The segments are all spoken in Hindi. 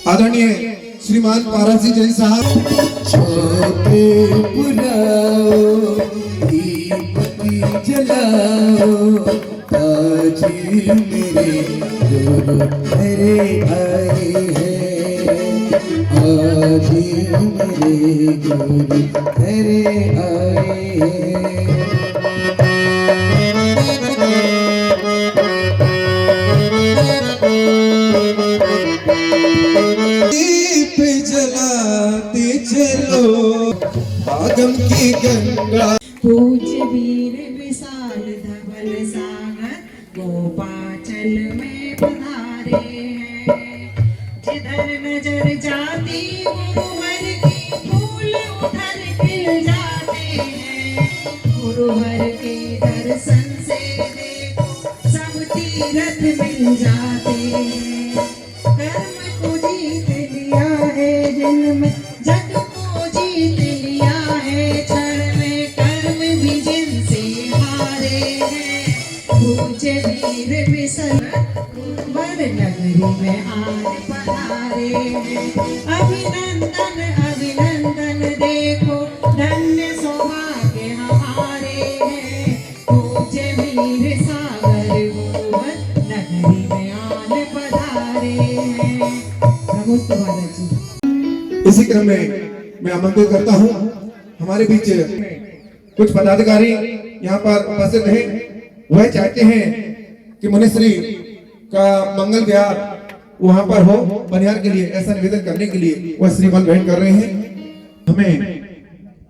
आदरणीय श्रीमान पारासी जैन साहब। छोटे बुलाओ दीपति जलाओ आज मेरे गुरु घरे आए हैं, आज मेरे गुरु घरे आए हैं। दीप जलाते चलो आगम की गंगा। पूज्य वीर विशाल धवल सागर गोपाचल में पधारे हैं। जिधर नजर जाती गुरुवर की फूल उधर खिल जाते हैं। गुरुवर के दर्शन से देखो सब तीरथ मिल जाते हैं। कर्म को जीत लिया है जिनमें जग को जीत लिया है। क्षण में कर्म भी जिनसे हारे हैं। पूज्य वीर विसल वर नगरी में आज पधारे हैं। अभिनंदन अभिनंदन देखो धन्य सौभाग्य हमारे हैं। पूज्य वीर सागर गुरुवर नगरी में आज पधारे हैं। नमस्ते महाराज जी। इसी क्रम में मैं आमंत्रित करता हूं हमारे बीच कुछ पदाधिकारी यहाँ पर उपस्थित हैं। वह चाहते हैं कि मुनिश्री का मंगल विहार वहां पर हो बनिहार के लिए, ऐसा निवेदन करने के लिए वह श्रीमान ग्रहण कर रहे हैं। हमें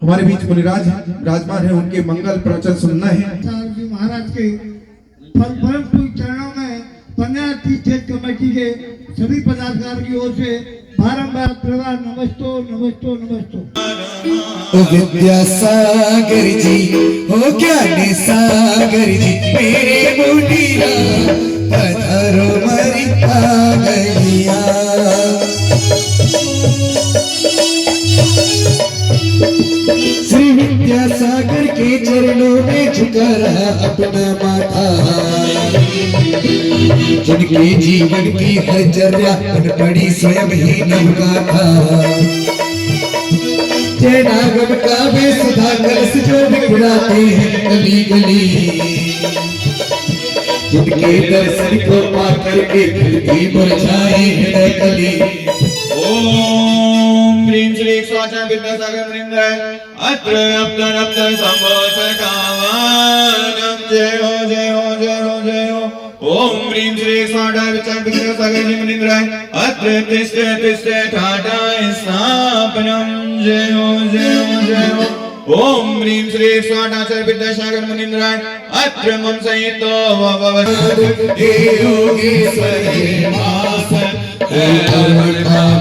हमारे बीच मुनिराज विराजमान है, उनके मंगल प्रवचन सुनना है। महाराज के परम चरणों में बनिहार तीर्थ कमेटी के सभी पदाधिकारी की ओर से बारंबार प्रवाह नमस्तो नमस्तो नमस्तो। विद्यासागर जी हो ज्ञान सागर जी मेरे मुनिया पधारो मरी आ गैया। श्री विद्यासागर के चरणों में झुका रहा अपना माथा। जिनके जीवन की हजर्या पड़ी स्वयं ही नवगाथा। जयनागम का वे सुधा कलश जो बिखराते हैं गली गली। जिनके दर्शन को पाकर के खिड़की मुरझाए हृदय कली। ओम ह्रीं श्री स्वाचा विद्यासागर वृंदाय अत्र अप्तर अप्तर संभव कामानम जय हो जय हो जय हो जय हो। ओम ह्रीं श्री स्वाचा विद्यासागर जी मुनिंद्राय अत्र तिष्ठे तिष्ठे ठाठाय स्थापनम जय हो जय हो जय हो। ओम ह्रीं श्री स्वाटाचार्य विद्यासागर मुनिंद्राय अत्र मम सहितो भवतु योगेश्वरी मासन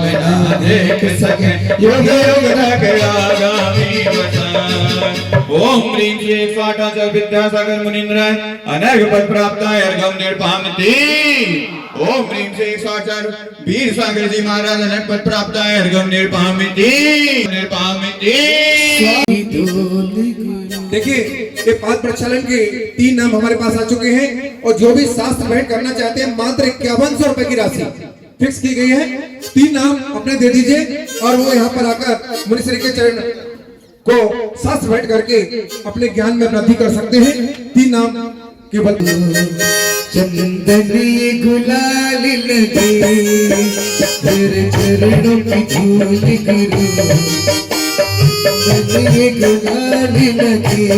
बिना देख सके योग योग आगामी वचन। ओम ह्रीं श्री स्वाटाचार्य विद्यासागर मुनिंद्राय अनर्घ पद प्राप्ताय अर्घम निर्पामति। ओम ह्रीं श्री स्वाचार्य वीर सागर जी महाराज अनर्घ पद प्राप्ताय अर्घम निर्पामति निर्पामति। देखिए ये पाद प्रक्षालन के 3 नाम हमारे पास आ चुके हैं और जो भी शास्त्र भेंट करना चाहते हैं मात्र 5100 रुपए की राशि फिक्स की गई है। 3 नाम अपने दे दीजिए और वो यहाँ पर आकर मुनिश्री के चरण को शास्त्र भेंट करके अपने ज्ञान में वृद्धि कर सकते हैं। 3 नाम केवल चंदनी गुलाल लगे चरणों की धूल करो। चंदनी गुलाल लगे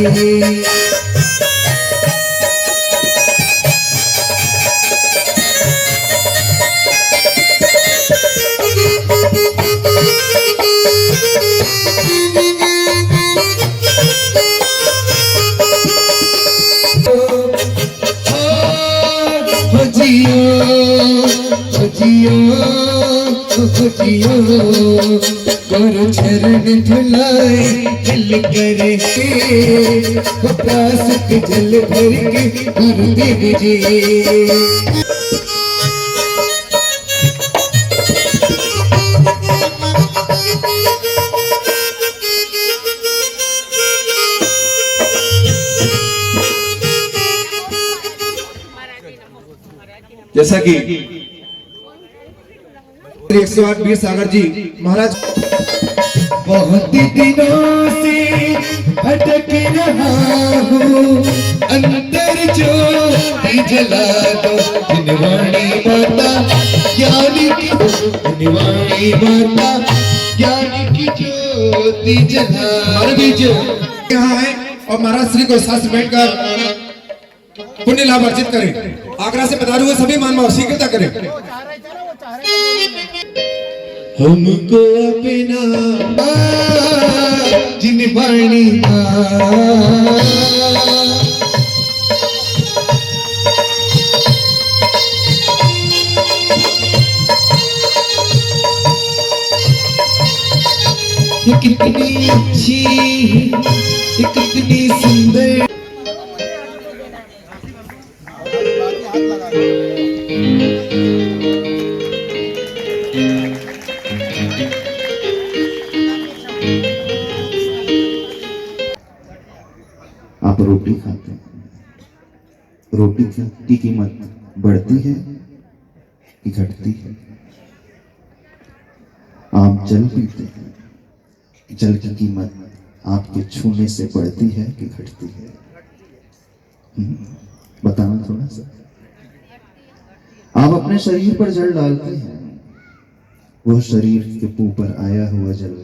करो चरण धुलाए दिल करे प्यास के जल भर के गुरुदेव जी। जैसा कि 108 वीर सागर जी महाराज। बहुत दिनों से भटक रहा हूँ, अंदर ज्योति जला दो धनवाणी माता ज्ञानी की, धनवाणी माता ज्ञानी की ज्योति जला। हमारे बीच यहाँ है और महाराज श्री को साथ बैठकर पुण्य लाभ अर्जित करें। आगरा से पधारे हुए सभी मान भाव शीघ्रता करें। हमको अपना जिनवाणी ये कितनी अच्छी, ये कितनी सुंदर। आप रोटी खाते हैं, रोटी की कीमत बढ़ती है कि घटती है? आप जल पीते हैं, जल की कीमत आपके छूने से बढ़ती है कि घटती है? बताना थोड़ा सा। आप अपने शरीर पर जल डालते हैं, वह शरीर के ऊपर आया हुआ जल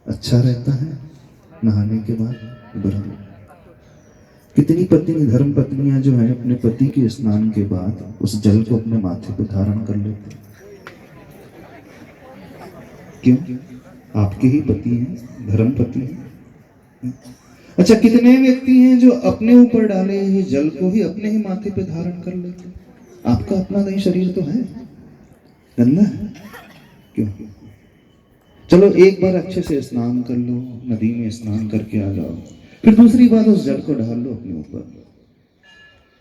अच्छा रहता है नहाने के बाद? कितनी पत्नी धर्म पत्नियां जो है अपने पति के स्नान के बाद उस जल को अपने माथे पर धारण कर लेते हैं। क्यों? आपके ही पति हैं, धर्म पति हैं। अच्छा, कितने व्यक्ति हैं जो अपने ऊपर डाले हुए जल को ही अपने ही माथे पे धारण कर लेते हैं? आपका अपना नहीं शरीर तो है, गंदा है। क्यों? चलो एक बार अच्छे से स्नान कर लो, नदी में स्नान करके आ जाओ, फिर दूसरी बार उस जल को डाल लो अपने ऊपर,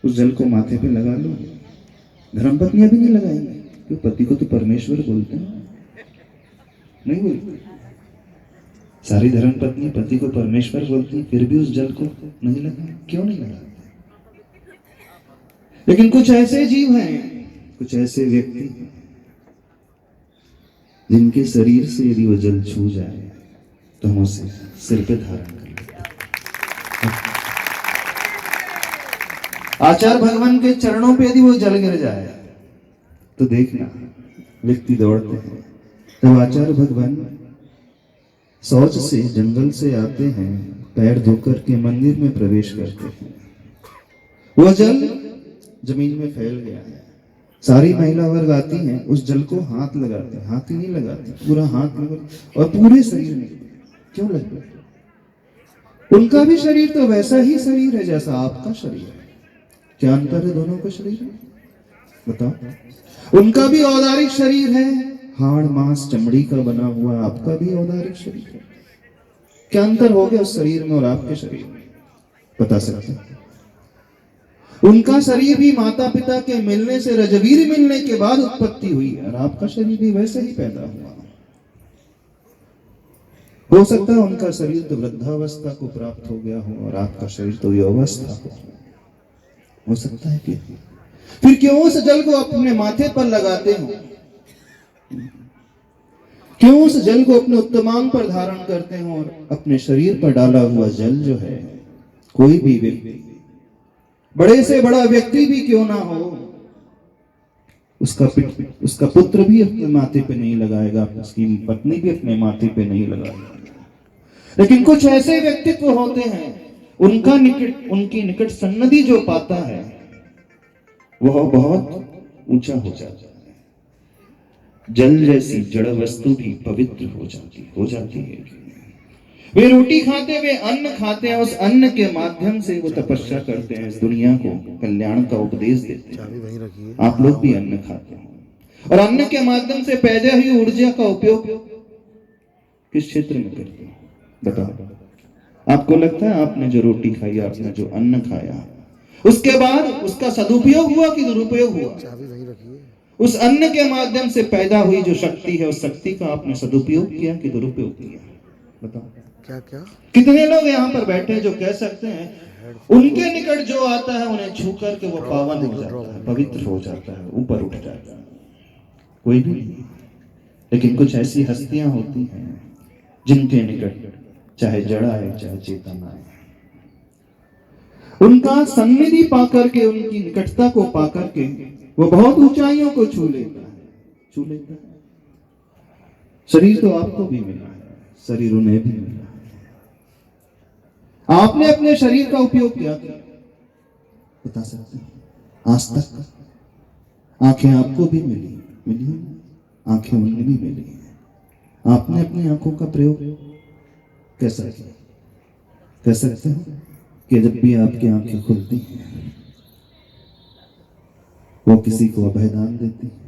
उस जल को माथे पे लगा लो। धर्मपत्नियां भी नहीं लगाएंगे, क्योंकि पति को तो परमेश्वर बोलते हैं, नहीं बोलते? सारी धर्मपत्नी पति को परमेश्वर बोलती, फिर भी उस जल को नहीं लगाते। क्यों नहीं लगाते? लेकिन कुछ ऐसे जीव हैं, कुछ ऐसे व्यक्ति हैं जिनके शरीर से यदि वो जल छू जाए तो हम उसे सिर पे धारण कर लेते हैं। आचार्य भगवान के चरणों पे यदि वो जल गिर जाए तो देखना व्यक्ति दौड़ते हैं। तब आचार्य भगवान शौच से जंगल से आते हैं, पैर धोकर के मंदिर में प्रवेश करते हैं। वो जल जमीन में फैल गया है। सारी महिला वर्ग आती हैं, उस जल को हाथ लगाते हैं, हाथ ही नहीं लगाते, पूरा हाथ लगा और पूरे शरीर में। क्यों लगता है? उनका भी शरीर तो वैसा ही शरीर है जैसा आपका शरीर है। क्या अंतर है दोनों का शरीर में? बताओ। उनका भी औदारिक शरीर है, हाड़ मांस चमड़ी का बना हुआ, आपका भी औदारिक शरीर है। क्या अंतर हो गया उस शरीर में और आपके शरीर में? बता सकते हैं? उनका शरीर भी माता पिता के मिलने से, रजवीर मिलने के बाद उत्पत्ति हुई और आपका शरीर भी वैसे ही पैदा हुआ। हो सकता है उनका शरीर तो वृद्धावस्था को प्राप्त हो गया हो और आपका शरीर तो युवावस्था हो सकता है। कि फिर क्यों उस जल को अपने माथे पर लगाते हो? क्यों उस जल को अपने उत्तमांग पर धारण करते हो और अपने शरीर पर डाला हुआ जल जो है, कोई भी व्यक्ति, बड़े से बड़ा व्यक्ति भी क्यों ना हो, उसका पुत्र भी अपने माथे पे नहीं लगाएगा, उसकी पत्नी भी अपने माथे पे नहीं लगाएगा। लेकिन कुछ ऐसे व्यक्तित्व होते हैं, उनकी निकट सन्निधि जो पाता है वह बहुत ऊंचा हो जाता है। जल जैसी जड़ वस्तु भी पवित्र हो जाती है। वे रोटी खाते, वे अन्न खाते हैं, उस अन्न के माध्यम से वो तपस्या करते हैं, इस दुनिया को कल्याण का उपदेश देते हैं। आप लोग भी अन्न खाते हैं और अन्न के माध्यम से पैदा हुई ऊर्जा का उपयोग किस क्षेत्र में करते हैं? बताओ। आपको लगता है आपने जो रोटी खाई, आपने जो अन्न खाया, उसके बाद उसका सदुपयोग हुआ कि दुरुपयोग हुआ? उस अन्न के माध्यम से पैदा हुई जो शक्ति है, उस शक्ति का आपने सदुपयोग किया कि दुरुपयोग किया? बताओ। क्या कितने लोग यहाँ पर बैठे जो कह सकते हैं उनके निकट जो आता है उन्हें छू करके वो पावन हो जाता है, पवित्र हो जाता है, ऊपर उठ जाता है। कोई भी नहीं। लेकिन कुछ ऐसी हस्तियां होती हैं जिनके निकट चाहे जड़ा है चाहे चेतन है, उनका सन्निधि पाकर के, उनकी निकटता को पाकर के वो बहुत ऊंचाइयों को छू लेता है। शरीर तो आपको भी मिला है, शरीर उन्हें भी मिला है। आपने अपने शरीर का उपयोग क्या किया बता सकते हैं? आज तक आंखें आपको भी मिली है, आंखें उन्हें भी मिली है। आपने अपनी आंखों का प्रयोग कैसा किया? कह सकते हैं कि जब भी आपकी आंखें खुलती हैं वो किसी को अभयदान देती है।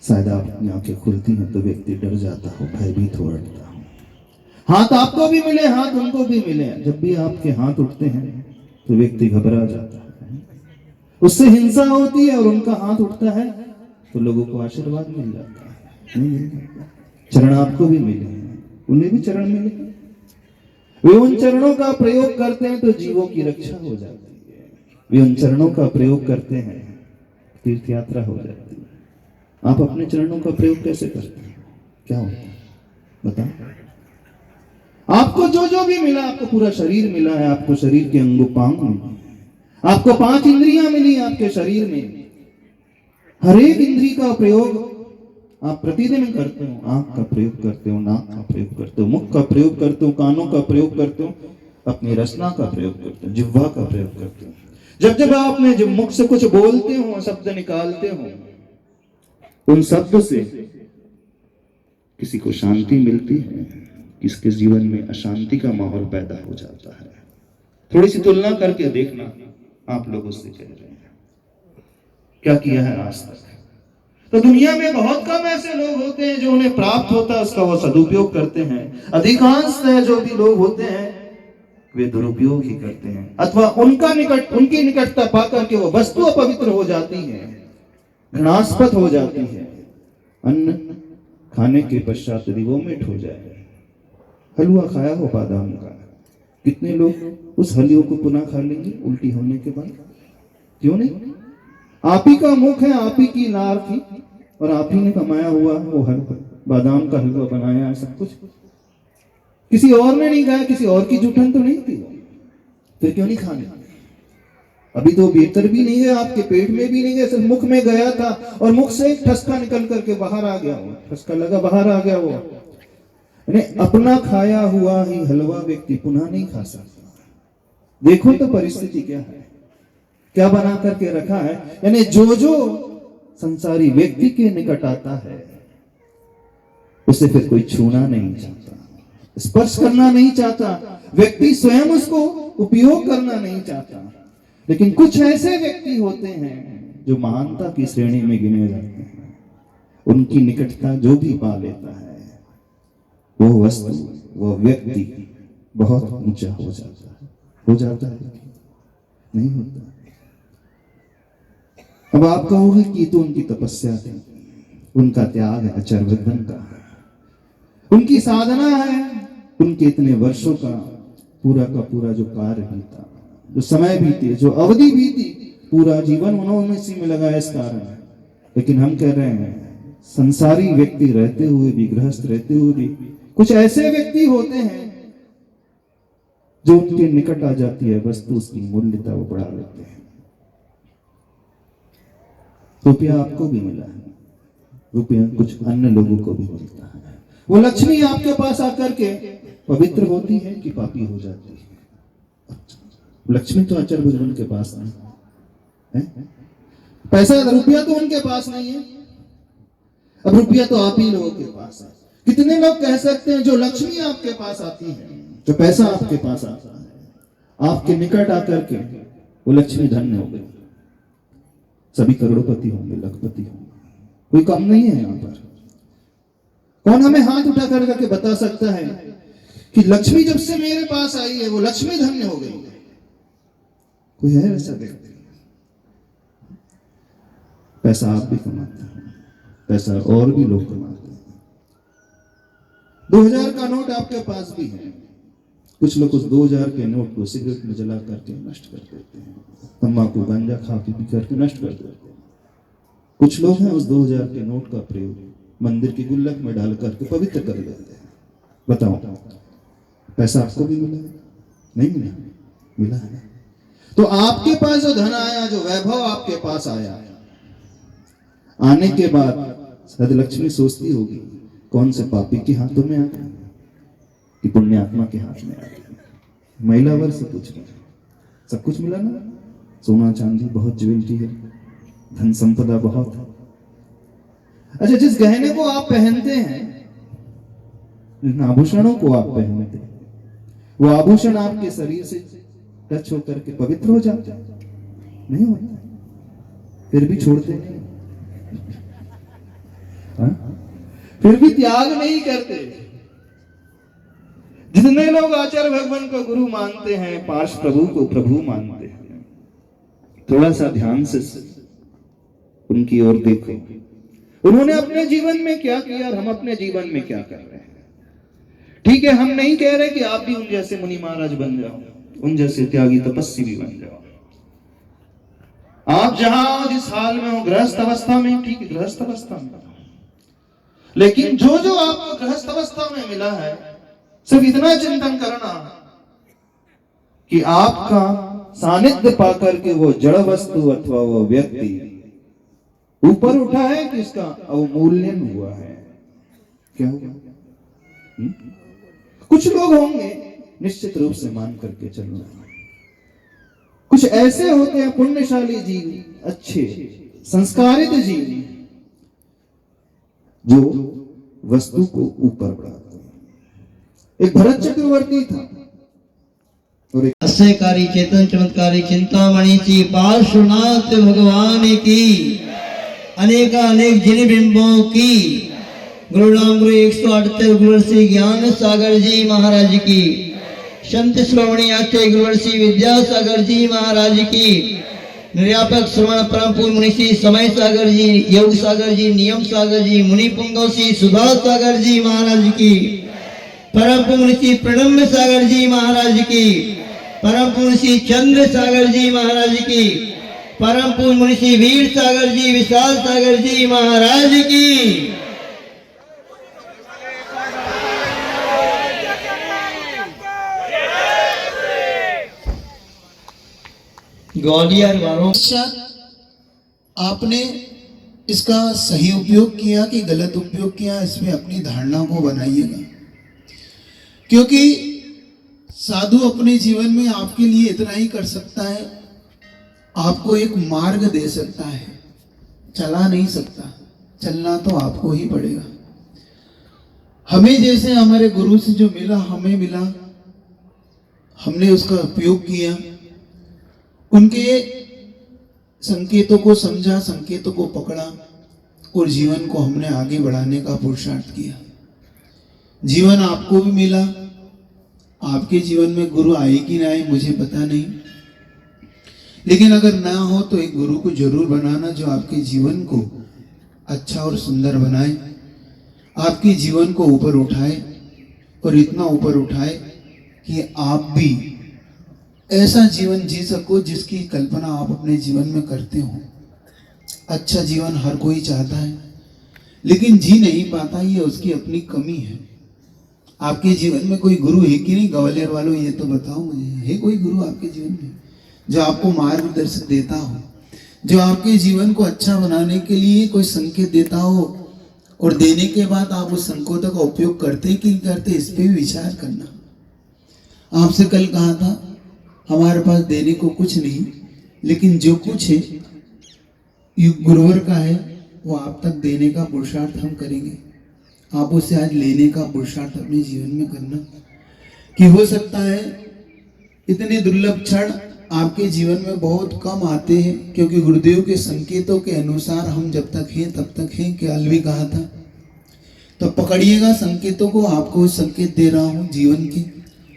शायद आप अपनी आंखें खुलती हैं तो व्यक्ति डर जाता हो, भयभीत हो उठता हो। हाथ आपको भी मिले, हाथ उनको भी मिले, जब भी आपके हाथ उठते हैं तो व्यक्ति घबरा जाता है, उससे हिंसा होती है, और उनका हाथ उठता है तो लोगों को आशीर्वाद मिल जाता है। चरण आपको भी मिले हैं, उन्हें भी चरण मिले, वे उन चरणों का प्रयोग करते हैं तो जीवों की रक्षा हो जाती है। वे उन चरणों का प्रयोग करते हैं, तीर्थ यात्रा हो जाती है। आप अपने चरणों का प्रयोग कैसे करते हैं? क्या होता है बताओ? आपको जो जो भी मिला, आपको पूरा शरीर मिला है, आपको शरीर के अंगोपांग मिले, आपको 5 इंद्रियां मिली आपके शरीर में। हर एक इंद्री का प्रयोग आप प्रतिदिन करते हो। आंख का प्रयोग करते हो, नाक का प्रयोग करते हो, मुख का प्रयोग करते हो, कानों का प्रयोग करते हो, अपनी रचना का प्रयोग करते हो, जिह्वा का प्रयोग करते हो। जब जब आप अपने जब मुख से कुछ बोलते हो, शब्द निकालते हो, उन शब्द से किसी को शांति मिलती है, किसके जीवन में अशांति का माहौल पैदा हो जाता है। थोड़ी सी तुलना करके देखना, आप लोग उससे कह रहे हैं क्या किया है आज तक। तो दुनिया में बहुत कम ऐसे लोग होते हैं जो उन्हें प्राप्त होता है उसका वो सदुपयोग करते हैं। अधिकांश जो भी लोग होते हैं वे दुरुपयोग ही करते हैं, अथवा उनकी निकटता पाकर के वो वस्तु अपवित्र हो जाती है, घृणास्पद हो जाती है। अन्न खाने के पश्चात यदि वोमिट हो जाए, हलवा खाया हो बादाम का, कितने लोग उस हलवे को पुनः खा लेंगे उल्टी होने के बाद? क्यों नहीं? आप ही का मुख है, आप ही की नार थी, और आप ही ने कमाया हुआ वो हलवा, बादाम का हलवा बनाया है, सब कुछ किसी और ने नहीं खाया, किसी और की जुठन तो नहीं थी, फिर क्यों नहीं खाने? अभी तो भीतर भी नहीं है, आपके पेट में भी नहीं है, सिर्फ मुख में गया था, और मुख से एक ठसका निकल करके बाहर आ गया, वो ठसका लगा बाहर आ गया। वो अपना खाया हुआ ही हलवा व्यक्ति पुनः नहीं खा सकता। देखो तो परिस्थिति क्या है, क्या बना करके रखा है। यानी जो जो संसारी व्यक्ति के निकट आता है उसे फिर कोई छूना नहीं चाहता, स्पर्श करना नहीं चाहता, व्यक्ति स्वयं उसको उपयोग करना नहीं चाहता। लेकिन कुछ ऐसे व्यक्ति होते हैं जो महानता की श्रेणी में गिने जाते हैं, उनकी निकटता जो भी पा लेता है वो वस्तु, वो व्यक्ति बहुत ऊंचा हो जाता है नहीं होता। अब आप कहोगे कि तो उनकी तपस्या थी, उनका त्याग है अचर वृद्धन का, उनकी साधना है, उनके इतने वर्षों का पूरा जो कार्य बीता, जो समय बीते, जो अवधि बीती, पूरा जीवन उन्होंने इसी में लगाया इस कारण। लेकिन हम कह रहे हैं संसारी व्यक्ति रहते हुए भी, गृहस्थ रहते हुए भी, कुछ ऐसे व्यक्ति होते हैं जो उनके निकट आ जाती है वस्तु, उसकी मूल्यता वो बढ़ा लेते हैं। रुपया आपको भी मिला है, रुपया कुछ अन्य लोगों को भी मिलता है। वो लक्ष्मी आपके पास आकर के पवित्र होती है कि पापी हो जाती है? लक्ष्मी तो अचर बुजुर्ग के पास नहीं है, पैसा रुपया तो उनके पास नहीं है, अब रुपया तो आप ही लोगों के पास है। कितने लोग कह सकते हैं जो लक्ष्मी आपके पास आती है, जो पैसा आपके पास आता है, आपके निकट आकर के वो लक्ष्मी धन्य हो गई, सभी करोड़पति होंगे, लखपति होंगे, कोई कम नहीं है यहाँ पर। कौन हमें हाथ उठा करके बता सकता है कि लक्ष्मी जब से मेरे पास आई है वो लक्ष्मी धन्य हो गई? कोई है ऐसा व्यक्ति? पैसा आप भी कमाते हैं, पैसा और भी लोग कमाते हैं। 2000 का नोट आपके पास भी है, कुछ लोग उस 2000 के नोट को सिगरेट में जला करके नष्ट कर देते हैं, तंबाकू गांजा खा पी करके नष्ट कर देते हैं। कुछ लोग हैं उस 2000 के नोट का प्रयोग मंदिर की गुल्लक में डाल करके पवित्र कर देते हैं। बताओ, पैसा आपको भी मिला? नहीं मिला? मिला है ना? तो आपके पास जो धन आया, जो वैभव आपके पास आया, आने के बाद सदलक्ष्मी सोचती होगी कौन से पापी के हाथों में आ गया कि पुण्यात्मा के हाथ में आ गया। महिला वर्ग से पूछ रहे, सब कुछ मिला ना? सोना चांदी बहुत ज्वेलरी है, धन संपदा बहुत है। अच्छा, जिस गहने को आप पहनते हैं, जिन आभूषणों को आप पहनते हैं, वो आभूषण आपके शरीर से टच होकर के पवित्र हो जाते हैं? नहीं होता, फिर भी छोड़ते नहीं, फिर भी त्याग नहीं करते। जितने लोग आचार्य भगवान को गुरु मानते हैं, पार्श प्रभु को प्रभु मानते हैं, थोड़ा सा ध्यान से उनकी ओर देखो। उन्होंने अपने जीवन में क्या किया और हम अपने जीवन में क्या कर रहे हैं। ठीक है, हम नहीं कह रहे कि आप भी उन जैसे मुनि महाराज बन जाओ, उन जैसे त्यागी तपस्वी भी बन जाओ। आप जहां जिस हाल में हो, गृहस्थ अवस्था में, ठीक है, गृहस्थ अवस्था में, लेकिन जो जो आपको गृहस्थ अवस्था में मिला है, सिर्फ इतना चिंतन करना कि आपका सानिध्य पाकर के वो जड़ वस्तु अथवा वो व्यक्ति ऊपर उठा है कि इसका अवमूल्यन हुआ है। क्या हुआ? कुछ लोग होंगे निश्चित रूप से मान करके चलना, कुछ ऐसे होते हैं पुण्यशाली जीव, अच्छे संस्कारित जीव, जो वस्तु को ऊपर बढ़ाते हैं। एक भरत चक्रवर्ती था और एक हास्यकारी चेतन चमत्कारी चिंतामणि जी पार्श्वनाथ भगवान की अनेक जिन बिंबों की गुरुनाम गुरु 178 गुरुवर्षी ज्ञान सागर जी महाराज की, संत श्रोमणी आचार्य गुरुवर्षी विद्यासागर जी महाराज की, निर्यापक श्रवण परम पूज्य मुनि श्री समय सागर जी, योग सागर जी, नियम सागर जी, मुनि पुंगव श्री सुधा सागर जी महाराज की, परम पूज्य मुनि श्री प्रणम्य सागर जी महाराज की, परम पूज्य श्री चंद्र सागर जी महाराज की, परम पूज्य मुनि श्री वीर सागर जी, विशाल सागर जी महाराज की। ग्वालियर वालों, आपने इसका सही उपयोग किया कि गलत उपयोग किया, इसमें अपनी धारणा को बनाइएगा। क्योंकि साधु अपने जीवन में आपके लिए इतना ही कर सकता है, आपको एक मार्ग दे सकता है, चला नहीं सकता, चलना तो आपको ही पड़ेगा। हमें जैसे हमारे गुरु से जो मिला, हमें मिला, हमने उसका उपयोग किया, उनके संकेतों को समझा, संकेतों को पकड़ा और जीवन को हमने आगे बढ़ाने का पुरुषार्थ किया। जीवन आपको भी मिला, आपके जीवन में गुरु आए कि ना आए मुझे पता नहीं, लेकिन अगर ना हो तो एक गुरु को जरूर बनाना जो आपके जीवन को अच्छा और सुंदर बनाए, आपके जीवन को ऊपर उठाए और इतना ऊपर उठाए कि आप भी ऐसा जीवन जी सको जिसकी कल्पना आप अपने जीवन में करते हो। अच्छा जीवन हर कोई चाहता है, लेकिन जी नहीं पाता, ये उसकी अपनी कमी है। आपके जीवन में कोई गुरु है कि नहीं? ग्वालियर वालों ये तो बताओ मुझे, है कोई गुरु आपके जीवन में जो आपको मार्गदर्शन देता हो, जो आपके जीवन को अच्छा बनाने के लिए कोई संकेत देता हो और देने के बाद आप उस संकेतों का उपयोग करते कि नहीं करते, इस पे भी विचार करना। आपसे कल कहा था हमारे पास देने को कुछ नहीं, लेकिन जो कुछ है ये गुरुवर का है, वो आप तक देने का पुरुषार्थ हम करेंगे। आप उससे आज लेने का पुरुषार्थ अपने जीवन में करना, कि हो सकता है इतने दुर्लभ क्षण आपके जीवन में बहुत कम आते हैं, क्योंकि गुरुदेव के संकेतों के अनुसार हम जब तक हैं तब तक हैं, कल भी कहा था। तो पकड़िएगा संकेतों को, आपको संकेत दे रहा हूँ जीवन की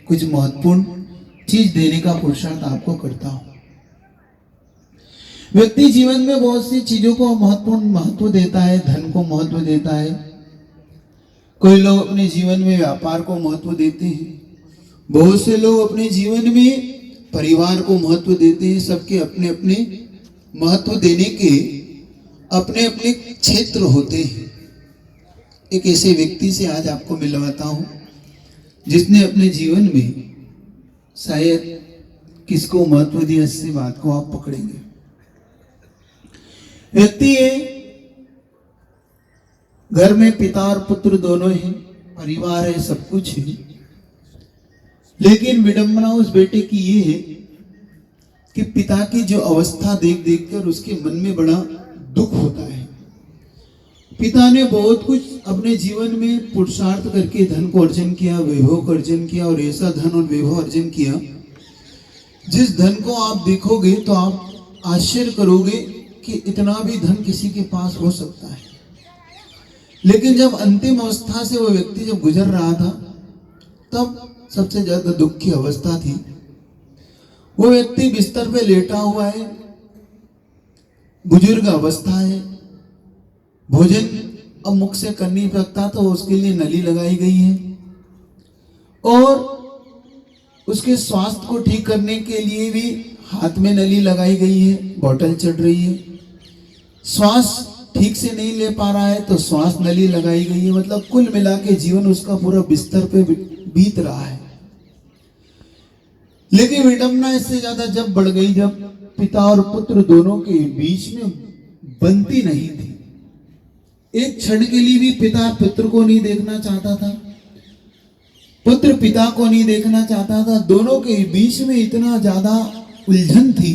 कुछ महत्वपूर्ण चीज देने का पुरुषार्थ आपको करता हूं। व्यक्ति जीवन में बहुत सी चीजों को महत्वपूर्ण महत्व देता है, धन को महत्व देता है, कोई लोग अपने जीवन में व्यापार को महत्व देते हैं, बहुत से लोग अपने जीवन में परिवार को महत्व देते हैं। सबके अपने अपने महत्व देने के अपने अपने क्षेत्र होते हैं। एक ऐसे व्यक्ति से आज आपको मिलवाता हूं जिसने अपने जीवन में शायद किसको महत्व दिया, इस बात को आप पकड़ेंगे। व्यक्ति है, घर में पिता और पुत्र दोनों हैं, परिवार है, सब कुछ है, लेकिन विडंबना उस बेटे की ये है कि पिता की जो अवस्था देख देख कर उसके मन में बड़ा दुख होता है। पिता ने बहुत कुछ अपने जीवन में पुरुषार्थ करके धन को अर्जन किया, वैभव को अर्जन किया, और ऐसा धन और वैभव अर्जन किया जिस धन को आप देखोगे तो आप आश्चर्य करोगे कि इतना भी धन किसी के पास हो सकता है। लेकिन जब अंतिम अवस्था से वो व्यक्ति जब गुजर रहा था, तब सबसे ज्यादा दुख की अवस्था थी। वो व्यक्ति बिस्तर पे लेटा हुआ है, बुजुर्ग अवस्था है, भोजन अब मुख से कर नहीं सकता, तो उसके लिए नली लगाई गई है, और उसके स्वास्थ्य को ठीक करने के लिए भी हाथ में नली लगाई गई है, बोतल चढ़ रही है। श्वास ठीक से नहीं ले पा रहा है तो श्वास नली लगाई गई है। मतलब कुल मिला के जीवन उसका पूरा बिस्तर पे बीत रहा है। लेकिन विडंबना इससे ज्यादा जब बढ़ गई जब पिता और पुत्र दोनों के बीच में बनती नहीं थी। एक क्षण के लिए भी पिता पुत्र को नहीं देखना चाहता था, पुत्र पिता को नहीं देखना चाहता था। दोनों के बीच में इतना ज्यादा उलझन थी,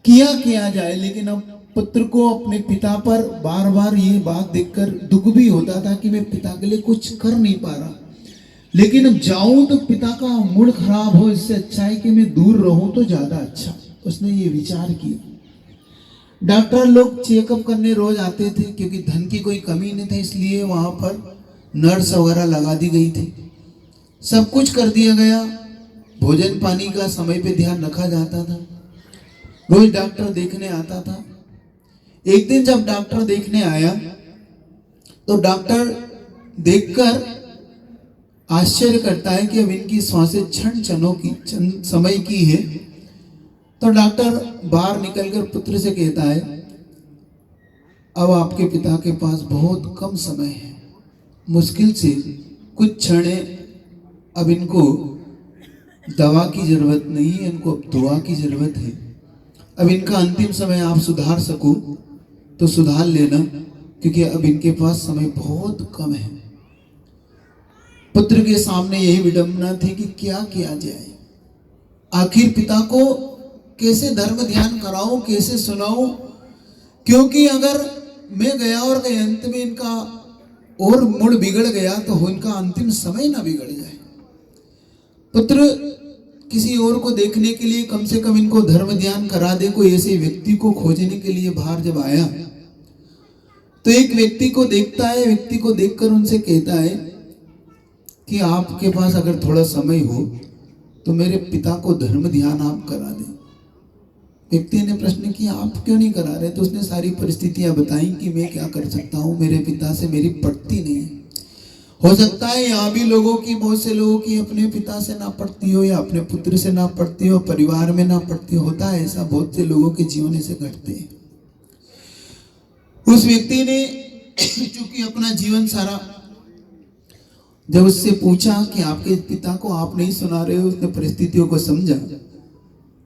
किया जाए। लेकिन अब पुत्र को अपने पिता पर बार बार ये बात देखकर दुख भी होता था कि मैं पिता के लिए कुछ कर नहीं पा रहा, लेकिन अब जाऊं तो पिता का मूड खराब हो, इससे अच्छा है कि मैं दूर रहूं तो ज्यादा अच्छा। उसने ये विचार किया। डॉक्टर लोग चेकअप करने रोज आते थे, क्योंकि धन की कोई कमी नहीं थी, इसलिए वहां पर नर्स वगैरह लगा दी गई थी, सब कुछ कर दिया गया। भोजन पानी का समय पे ध्यान रखा जाता था, रोज डॉक्टर देखने आता था। एक दिन जब डॉक्टर देखने आया तो डॉक्टर देखकर आश्चर्य करता है कि अब इनकी सांसें क्षण समय की है। तो डॉक्टर बाहर निकलकर पुत्र से कहता है, अब आपके पिता के पास बहुत कम समय है, मुश्किल से कुछ क्षण, अब इनको दवा की जरूरत नहीं है, इनको अब दुआ की जरूरत है। अब इनका अंतिम समय आप सुधार सको तो सुधार लेना, क्योंकि अब इनके पास समय बहुत कम है। पुत्र के सामने यही विडंबना थी कि क्या किया जाए। आखिर पिता को कैसे धर्म ध्यान कराऊं, कैसे सुनाऊं, क्योंकि अगर मैं गया और गए अंत में इनका और मूड बिगड़ गया तो इनका अंतिम समय ना बिगड़ जाए। पुत्र किसी और को देखने के लिए कम से कम इनको धर्म ध्यान करा दे। कोई ऐसे व्यक्ति को खोजने के लिए बाहर जब आया तो एक व्यक्ति को देखता है, व्यक्ति को देखकर उनसे कहता है कि आपके पास अगर थोड़ा समय हो तो मेरे पिता को धर्म ध्यान आप करा दें। व्यक्ति ने प्रश्न किया, आप क्यों नहीं करा रहे? तो उसने सारी परिस्थितियां बताई कि मैं क्या कर सकता हूं, मेरे पिता से मेरी पटती नहीं है। हो सकता है यहाँ भी लोगों की, बहुत से लोगों की अपने पिता से ना पटती हो या अपने पुत्र से ना पटती हो, परिवार में ना पटती होता है ऐसा, बहुत से लोगों के जीवन से घटते हैं। उस व्यक्ति ने चूंकि अपना जीवन सारा, जब उससे पूछा कि आपके पिता को आप नहीं सुना रहे हो, उसने परिस्थितियों को समझा।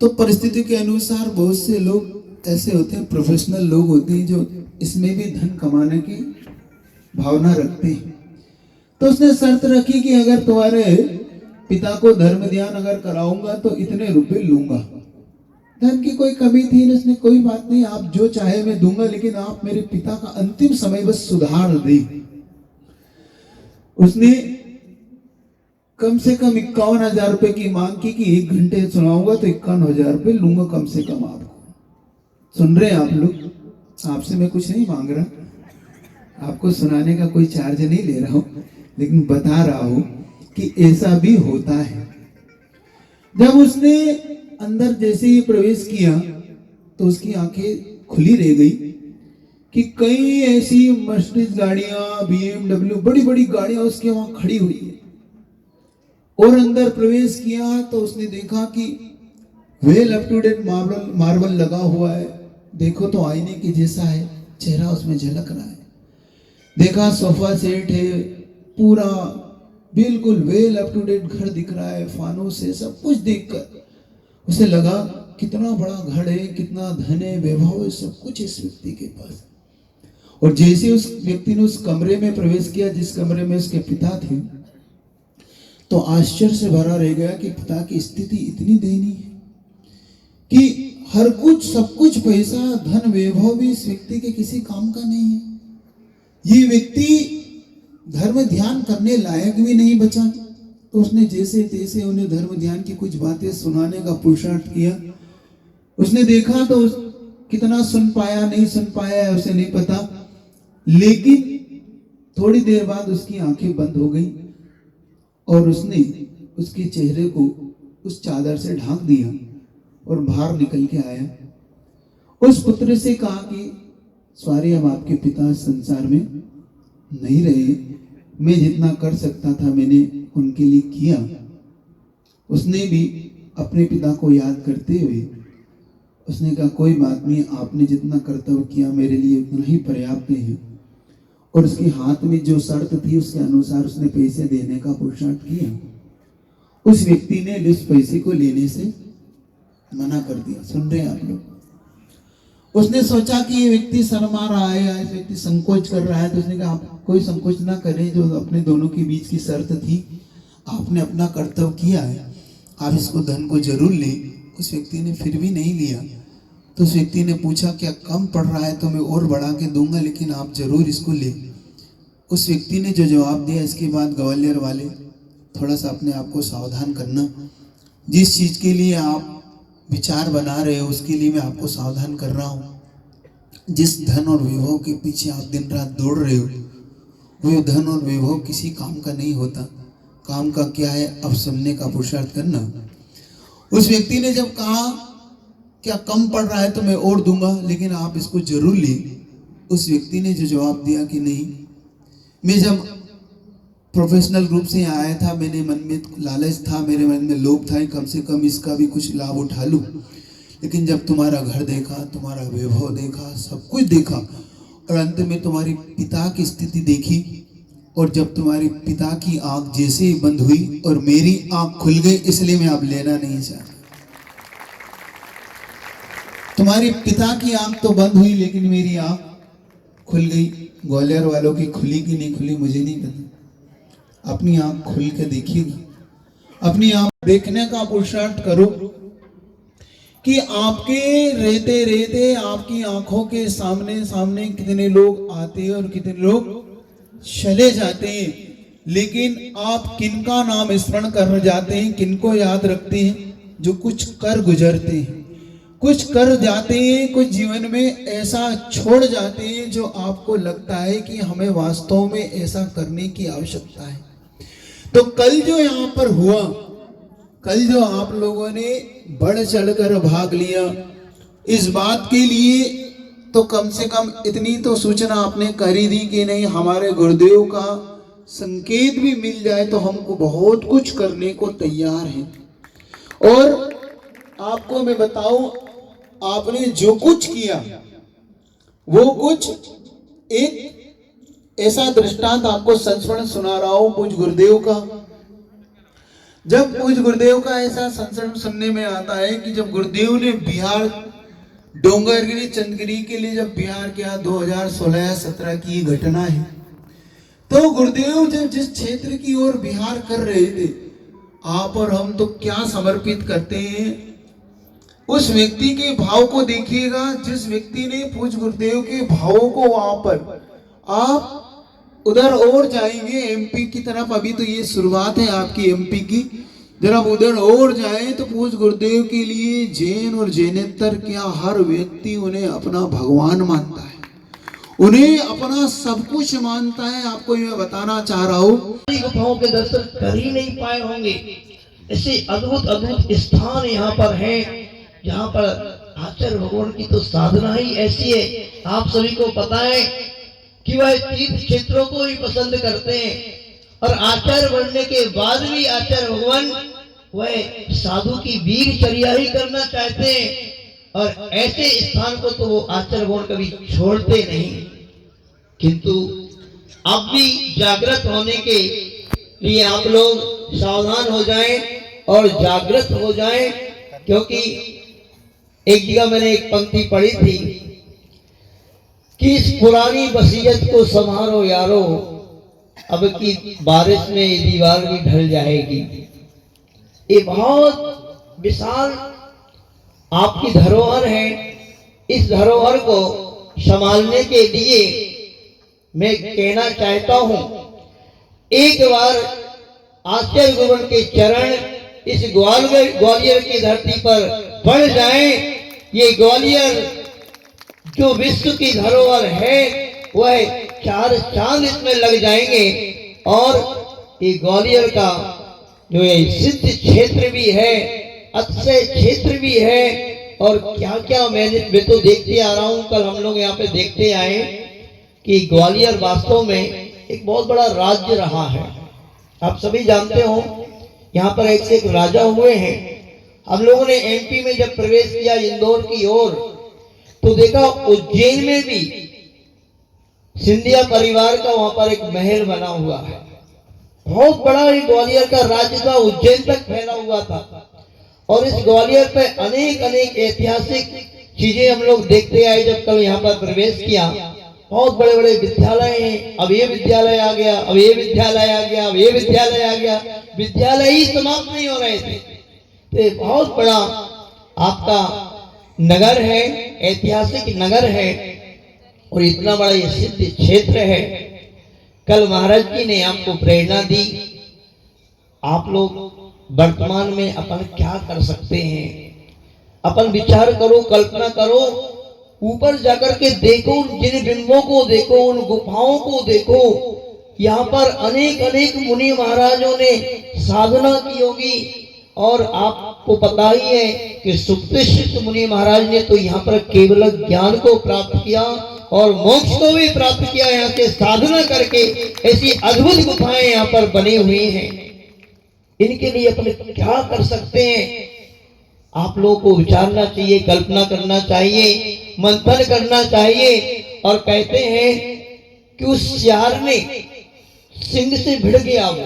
तो परिस्थिति के अनुसार बहुत से लोग ऐसे होते हैं, प्रोफेशनल लोग होते हैं जो इसमें भी धन कमाने की भावना रखते हैं। तो उसने शर्त रखी कि अगर तुम्हारे पिता को धर्म ध्यान अगर कराऊंगा तो इतने रुपए लूंगा। धन की कोई कमी थी नहीं, उसने कोई बात नहीं, आप जो चाहे मैं दूंगा, लेकिन आप मेरे पिता का अंतिम समय बस सुधार दें। उसने कम से कम 51,000 रुपए की मांग की कि 1 घंटे सुनाऊंगा तो 51,000 रुपए लूंगा कम से कम। आपको सुन रहे हैं आप लोग, आपसे मैं कुछ नहीं मांग रहा, आपको सुनाने का कोई चार्ज नहीं ले रहा हूं, लेकिन बता रहा हूं कि ऐसा भी होता है। जब उसने अंदर जैसे ही प्रवेश किया तो उसकी आंखें खुली रह गई कि कई ऐसी मर्सिडीज गाड़ियां, BMW, बड़ी बड़ी गाड़ियां उसके वहां खड़ी हुई है। और अंदर प्रवेश किया तो उसने देखा कि well up to date marble लगा हुआ है, देखो तो आईने के जैसा है, चेहरा उसमें झलक रहा है। देखा सोफा सेट है, पूरा बिल्कुल वेल अप टू डेट घर दिख रहा है, फानूस है, सब कुछ देखकर उसे लगा कितना बड़ा घर है, कितना धन है, वैभव है, सब कुछ इस व्यक्ति के पास। और जैसे उस व्यक्ति ने उस कमरे में प्रवेश किया जिस कमरे में उसके पिता थे, तो आश्चर्य से भरा रह गया कि पिता की स्थिति इतनी दयनीय है कि हर कुछ, सब कुछ, पैसा धन वैभव भी इस व्यक्ति के किसी काम का नहीं है। ये व्यक्ति धर्म ध्यान करने लायक भी नहीं बचा। तो उसने जैसे तैसे उन्हें धर्म ध्यान की कुछ बातें सुनाने का पुरुषार्थ किया। उसने देखा तो कितना सुन पाया, नहीं सुन पाया है उसे नहीं पता, लेकिन थोड़ी देर बाद उसकी आंखें बंद हो गई और उसने उसके चेहरे को उस चादर से ढांक दिया और बाहर निकल के आया। उस पुत्र से कहा कि सॉरी, अब आपके पिता संसार में नहीं रहे, मैं जितना कर सकता था मैंने उनके लिए किया। उसने भी अपने पिता को याद करते हुए उसने कहा कोई बात नहीं, आपने जितना कर्तव्य किया मेरे लिए उतना ही पर्याप्त है। और उसके हाथ में जो शर्त थी उसके अनुसार उसने पैसे देने का पुरुषार्थ किया। उस व्यक्ति ने उस पैसे को लेने से मना कर दिया। सुन रहे हैं आप लोग? उसने सोचा कि ये व्यक्ति शर्मा रहा है या इस व्यक्ति संकोच कर रहा है, तो उसने कहा आप कोई संकोच ना करें, जो अपने दोनों के बीच की शर्त थी, आपने अपना कर्तव्य किया है, आप इसको धन को जरूर लें। उस व्यक्ति ने फिर भी नहीं लिया। तो उस व्यक्ति ने पूछा क्या कम पड़ रहा है तो मैं और बढ़ा के दूंगा, लेकिन आप जरूर इसको ले। उस व्यक्ति ने जो जवाब दिया, इसके बाद ग्वालियर वाले थोड़ा सा अपने आप को सावधान करना, जिस चीज़ के लिए आप विचार बना रहे हो उसके लिए मैं आपको सावधान कर रहा हूँ। जिस धन और वैभव के पीछे आप दिन रात दौड़ रहे हो, वो धन और वैभव किसी काम का नहीं होता। काम का क्या है, अब सुनने का पुरुषार्थ करना। उस व्यक्ति ने जब कहा क्या कम पड़ रहा है तो मैं और दूंगा, लेकिन आप इसको जरूर ले, उस व्यक्ति ने जो जवाब दिया कि नहीं, मैं जब प्रोफेशनल ग्रुप से यहाँ आया था, मैंने मन में लालच था, मेरे मन में लोभ था, कम से कम इसका भी कुछ लाभ उठा लूँ। लेकिन जब तुम्हारा घर देखा, तुम्हारा वैभव देखा, सब कुछ देखा, और अंत में तुम्हारे पिता की स्थिति देखी, और जब तुम्हारे पिता की आंख जैसे ही बंद हुई और मेरी आंख खुल गई, इसलिए मैं अब लेना नहीं चाहता। तुम्हारे पिता की आंख तो बंद हुई लेकिन मेरी आंख खुल गई। ग्वालियर वालों की खुली कि नहीं खुली मुझे नहीं पता, अपनी आंख खोल के देखिएगा। अपनी आंख देखने का पुरुषार्थ करो कि आपके रहते रहते आपकी आंखों के सामने सामने कितने लोग आते हैं और कितने लोग चले जाते हैं, लेकिन आप किनका नाम स्मरण कर जाते हैं, किनको याद रखते हैं? जो कुछ कर गुजरते हैं, कुछ कर जाते हैं, कुछ जीवन में ऐसा छोड़ जाते हैं जो आपको लगता है कि हमें वास्तव में ऐसा करने की आवश्यकता है। तो कल जो यहाँ पर हुआ, कल जो आप लोगों ने बढ़ चढ़कर भाग लिया, इस बात के लिए तो कम से कम इतनी तो सूचना आपने कर ही दी कि नहीं, हमारे गुरुदेव का संकेत भी मिल जाए तो हमको बहुत कुछ करने को तैयार हैं। और आपको मैं बताऊं, आपने जो कुछ किया वो कुछ एक ऐसा दृष्टांत आपको संस्मरण सुना रहा हूं पूज्य गुरुदेव का। जब पूज्य गुरुदेव का ऐसा संस्मरण सुनने में आता है कि जब गुरुदेव ने बिहार डोंगरगिरी चंदगिरी के लिए जब बिहार किया, 2016-17 की घटना है, तो गुरुदेव जब जिस क्षेत्र की ओर बिहार कर रहे थे, आप और हम तो क्या समर्पित करते हैं, उस व्यक्ति के भाव को देखिएगा। जिस व्यक्ति ने पूज्य गुरुदेव के भावों को वहां पर, आप उधर और जाएंगे एमपी की तरफ, अभी तो ये शुरुआत है आपकी एमपी की, जरा उधर और जाए तो पूज्य गुरुदेव के लिए जैन और जैनेतर क्या हर व्यक्ति उन्हें अपना भगवान मानता है, उन्हें अपना सब कुछ मानता है। आपको मैं बताना चाह रहा हूँ, गुफाओं के दर्शन कर ही नहीं पाए होंगे। ऐसे अद्भुत अद्भुत स्थान यहाँ पर है जहाँ पर आचार्य भगवान की तो साधना ही ऐसी है। आप सभी को पता है कि वह तीर्थ क्षेत्रों को ही पसंद करते हैं, और आचार्य बनने के बाद भी आचार्य भगवान वह साधु की वीरचर्या ही करना चाहते हैं। और ऐसे स्थान को तो वो आचार्य गौड़ कभी छोड़ते नहीं। किंतु अब भी जागृत होने के लिए आप लोग सावधान हो जाएं और जागृत हो जाएं, क्योंकि एक जगह मैंने एक पंक्ति पढ़ी थी कि इस पुरानी वसीयत को संभालो यारो, अब की बारिश में ये दीवार भी ढल जाएगी। ये बहुत विशाल आपकी धरोहर है। इस धरोहर को संभालने के लिए मैं कहना चाहता हूं, एक बार आचार्य गुरुवन के चरण इस ग्वालियर की धरती पर पड़ जाएं। ये ग्वालियर जो विश्व की धरोहर है वह 4 चांद इसमें लग जाएंगे। और ये ग्वालियर का जो ये सिद्ध क्षेत्र भी है, अक्षय क्षेत्र भी है, और क्या क्या मैं तो देखते आ रहा हूं। कल हम लोग यहाँ पे देखते आए कि ग्वालियर वास्तव में एक बहुत बड़ा राज्य रहा है। आप सभी जानते हो यहाँ पर एक से एक राजा हुए हैं। हम लोगों ने एमपी में जब प्रवेश किया इंदौर की ओर, तो देखा उज्जैन में भी सिंधिया परिवार का वहां पर एक महल बना हुआ है। बहुत बड़ा ये ग्वालियर का राज्य था, उज्जैन तक फैला हुआ था। और इस ग्वालियर पे अनेक अनेक ऐतिहासिक चीजें हम लोग देखते आए। जब कल यहाँ पर प्रवेश किया, बहुत बड़े बड़े विद्यालय हैं। अब ये विद्यालय आ गया, अब ये विद्यालय आ गया, अब ये विद्यालय आ गया। विद्यालय ही समाप्त नहीं हो रहे थे। तो बहुत बड़ा आपका नगर है, ऐतिहासिक नगर है, और इतना बड़ा ये सिद्ध क्षेत्र है। कल महाराज जी ने आपको प्रेरणा दी, आप लोग वर्तमान में अपन क्या कर सकते हैं। अपन विचार करो, कल्पना करो, ऊपर जाकर के देखो, जिन बिंबों को देखो, उन गुफाओं को देखो। यहाँ पर अनेक अनेक मुनि महाराजों ने साधना की होगी। और आपको पता ही है कि सुप्तिष्ठ मुनि महाराज ने तो यहाँ पर केवल ज्ञान को प्राप्त किया और मोक्ष को भी प्राप्त किया। यहाँ से साधना करके ऐसी अद्भुत गुफाएं यहाँ पर बनी हुई हैं। इनके लिए अपन क्या कर सकते हैं, आप लोगों को विचारना चाहिए, कल्पना करना चाहिए, मंथन करना चाहिए। और कहते हैं कि उस सियार ने सिंह से भिड़ गया वो,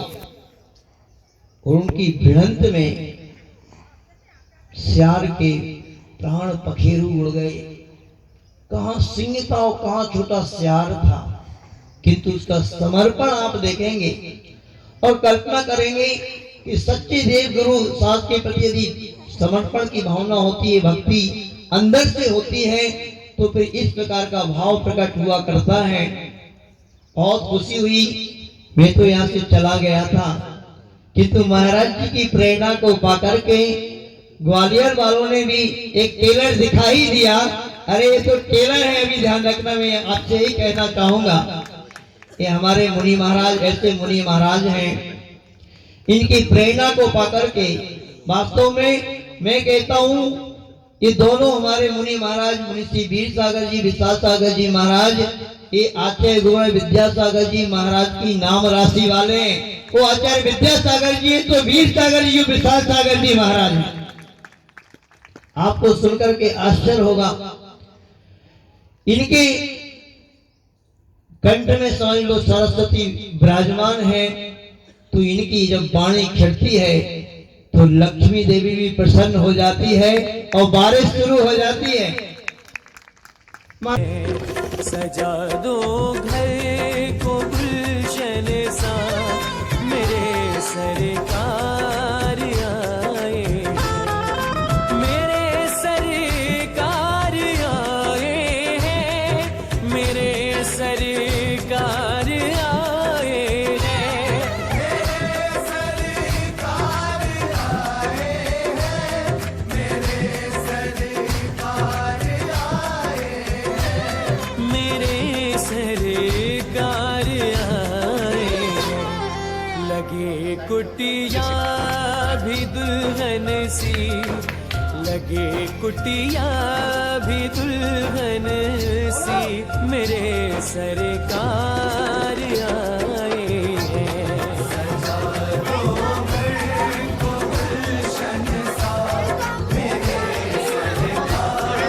और उनकी भिड़ंत में सियार के प्राण पखेरु उड़ गए। कहां सिंह था और कहां छोटा सियार था, किंतु उसका समर्पण आप देखेंगे और कल्पना करेंगे कि सच्चे देव गुरु साहब के प्रति यदि समर्पण की भावना होती है, भक्ति अंदर से होती है, तो फिर इस प्रकार का भाव प्रकट हुआ करता है। बहुत खुशी हुई, मैं तो यहाँ से चला गया था, किंतु महाराज जी की प्रेरणा को पाकर के ग्वालियर वालों ने भी एक टेलर दिखा ही दिया। अरे ये तो टेलर है, अभी ध्यान रखना। मैं आपसे यही कहना चाहूंगा, ये हमारे मुनि महाराज ऐसे मुनि महाराज हैं, इनकी प्रेरणा को पाकर के वास्तव में मैं कहता हूं, ये दोनों हमारे मुनि महाराज, मुनि श्री वीर सागर जी, विशाल सागर जी महाराज, ये आचार्य गुरु विद्यासागर जी महाराज की नाम राशि वाले हैं। वो आचार्य विद्यासागर जी है तो वीर सागर जी, विशाल सागर जी महाराज हैं। आपको सुनकर के आश्चर्य होगा, इनके कंठ में समझ लो सरस्वती विराजमान है। तो इनकी जब वाणी खिड़ती है तो लक्ष्मी देवी भी प्रसन्न हो जाती है और बारिश शुरू हो जाती है। सजा दो घर को गुलशन सा, मेरे सरकार आए, मेरे सरकार आए हैं, मेरे सरकार आए हैं, मेरे सरकार आए हैं, मेरे सरकार आए हैं, मेरे सरकार आए हैं। लगे कुटिया भी दुल्हन सी, लगे कुटिया भी दुल्हन सी, मेरे सरकार आए हैं। सजा दो घर को गुलशन सा, मेरे सरकार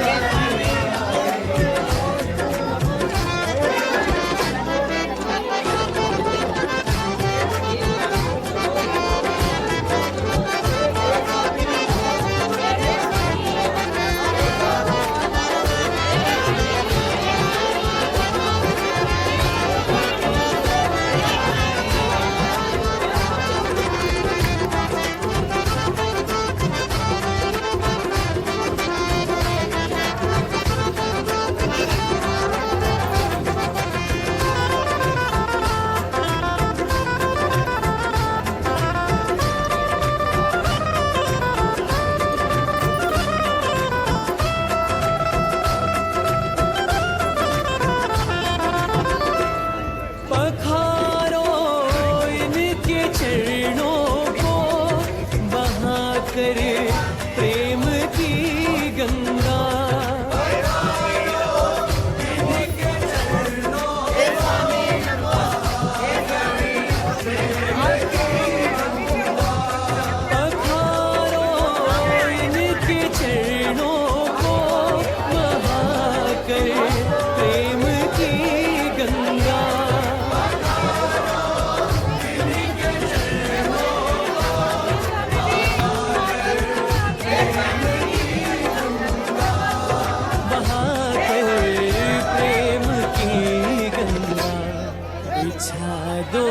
बिछा दो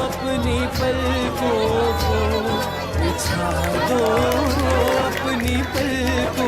अपनी पलकों को, बिछा दो अपनी पलकों